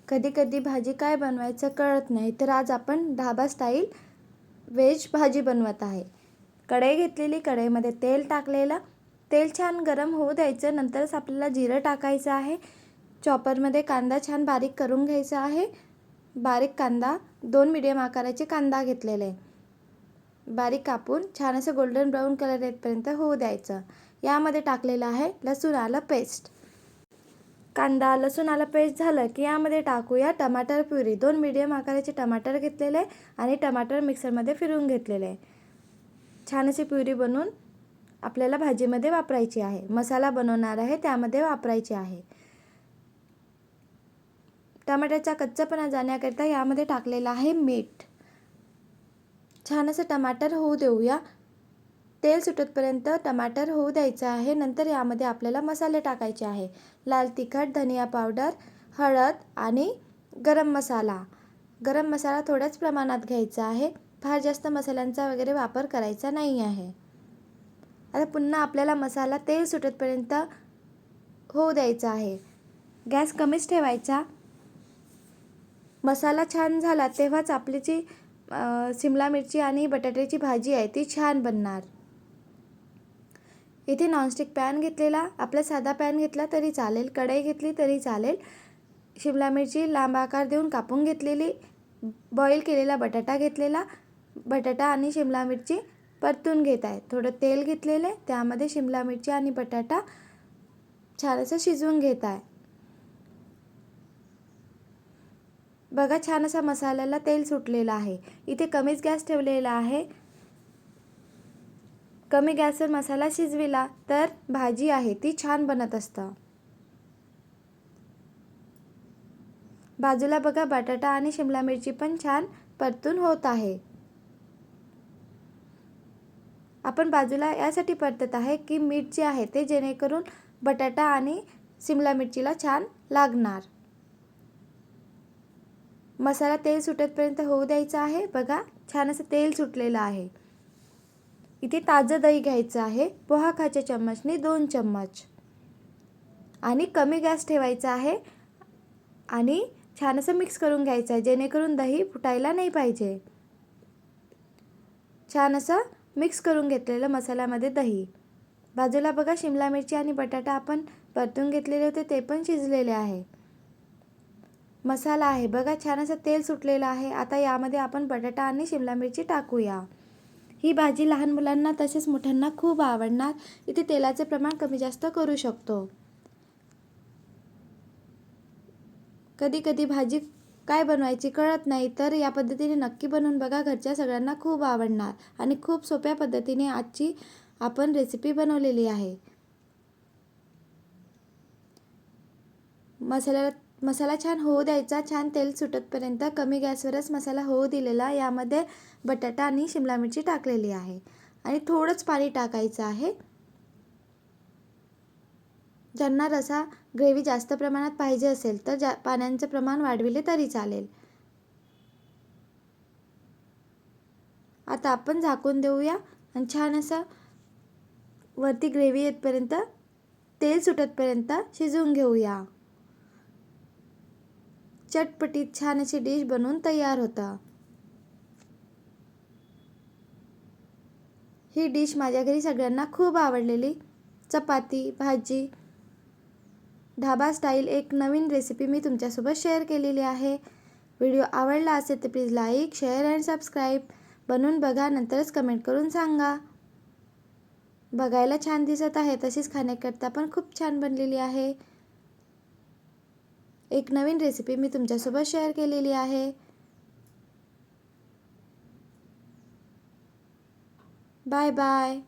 कधी कधी भाजी काय बनवायचं कळत नाही, तर आज आपण ढाबा स्टाईल व्हेज भाजी बनवत आहे. कढई घेतलेली, कढईमध्ये तेल टाकलेलं. तेल छान गरम होऊ द्यायचं. नंतरच आपल्याला जिरं टाकायचं आहे. चॉपरमध्ये कांदा छान बारीक करून घ्यायचा आहे. बारीक कांदा, 2 मीडियम आकाराचे कांदा घेतलेले आहे. बारीक कापून छान असं गोल्डन ब्राऊन कलर येतपर्यंत होऊ द्यायचं. यामध्ये टाकलेलं आहे लसूण आलं पेस्ट. कांदा लसूण आलं पेस्ट झालं की यामध्ये टाकूया टमाटर प्युरी. 2 मीडियम आकाराचे टमाटर घेतलेले आणि टमाटर मिक्सरमध्ये फिरवून घेतलेले. छान अशी प्युरी बनवून आपल्याला भाजीमध्ये वापरायची आहे. मसाला बनवणार आहे त्यामध्ये वापरायची आहे. टमाट्याचा कच्चापणा जाण्याकरिता यामध्ये टाकलेलं आहे मीठ. छान असं टमाटर होऊ देऊया. तेल सुटतपर्यंत टमाटर होऊ द्यायचं आहे. नंतर यामध्ये आपल्याला मसाले टाकायचे आहे. लाल तिखट, धनिया पावडर, हळद आणि गरम मसाला. गरम मसाला थोड्याच प्रमाणात घ्यायचा आहे. फार जास्त मसाल्यांचा वगैरे वापर करायचा नाही आहे. आता पुन्हा आपल्याला मसाला तेल सुटतपर्यंत होऊ द्यायचा आहे. गॅस कमीच ठेवायचा. मसाला छान झाला तेव्हाच आपली जी शिमला मिरची आणि बटाट्याची भाजी आहे ती छान बनणार. इथे नॉनस्टिक पॅन घेतलेला. आपला साधा पॅन घेतला तरी चालेल, कढई घेतली तरी चालेल. शिमला मिरची लांब आकार देऊन कापून घेतलेली. बॉईल केलेला बटाटा घेतलेला. बटाटा आणि शिमला मिरची परतून घेत आहे. थोडं तेल घेतलेले, त्यामध्ये शिमला मिरची आणि बटाटा छान असं शिजवून घेत आहे. बघा छान असा मसाल्याला तेल सुटलेलं आहे. इथे कमीच गॅस ठेवलेला आहे. कमी गॅसवर मसाला शिजविला तर भाजी आहे ती छान बनत असतं. बाजूला बघा बटाटा आणि शिमला मिरची पण छान परतून होत आहे. आपण बाजूला यासाठी परतत आहे की मीठ जे आहे ते जेणेकरून बटाटा आणि शिमला मिरचीला छान लागणार. मसाला तेल सुटेपर्यंत होऊ द्यायचा आहे. बघा छान असं तेल सुटलेलं आहे. इथे ताजं दही घ्यायचं आहे. पोहा खाच्या चम्मचने 2 चम्मच आणि कमी गॅस ठेवायचा आहे आणि छान असं मिक्स करून घ्यायचं आहे जेणेकरून दही फुटायला नाही पाहिजे. छान असं मिक्स करून घेतलेलं मसाल्यामध्ये दही. बाजूला बघा शिमला मिरची आणि बटाटा आपण परतून घेतलेले होते ते पण शिजलेले आहे. मसाला आहे बघा छान असं तेल सुटलेलं आहे. आता यामध्ये आपण बटाटा आणि शिमला मिरची टाकूया. ही भाजी लहान मुलांना तसेच मोठ्यांना खूप आवडणार. इथे तेलाचे प्रमाण कमी जास्त करू शकतो. कधी कधी भाजी काय बनवायची कळत नाही, तर या पद्धतीने नक्की बनवून बघा. घरच्या सगळ्यांना खूप आवडणार आणि खूप सोप्या पद्धतीने आजची आपण रेसिपी बनवलेली आहे. मसाला छान होऊ द्यायचा. छान तेल सुटतपर्यंत कमी गॅसवरच मसाला होऊ दिलेला. यामध्ये बटाटा आणि शिमला मिरची टाकलेली आहे आणि थोडंच पाणी टाकायचं आहे. ज्यांना रसा ग्रेव्ही जास्त प्रमाणात पाहिजे असेल तर पाण्याचं प्रमाण वाढविले तरी चालेल. आता आपण झाकून देऊया आणि छान असं वरती ग्रेव्ही येतपर्यंत, तेल सुटतपर्यंत शिजवून घेऊया. चटपटीत छान अशी डिश बनवून तयार होतं. ही डिश माझ्या घरी सगळ्यांना खूप आवडलेली. चपाती भाजी ढाबा स्टाईल एक नवीन रेसिपी मी तुमच्यासोबत शेअर केलेली आहे. व्हिडिओ आवडला असेल तर please like, share and subscribe. बनवून बघा, नंतरच कमेंट करून सांगा. बघायला छान दिसत आहे, तशीच खाण्याकरता पण खूप छान बनलेली आहे. एक नवीन रेसिपी मी तुमच्यासोबत शेअर केलेली आहे. Bye bye.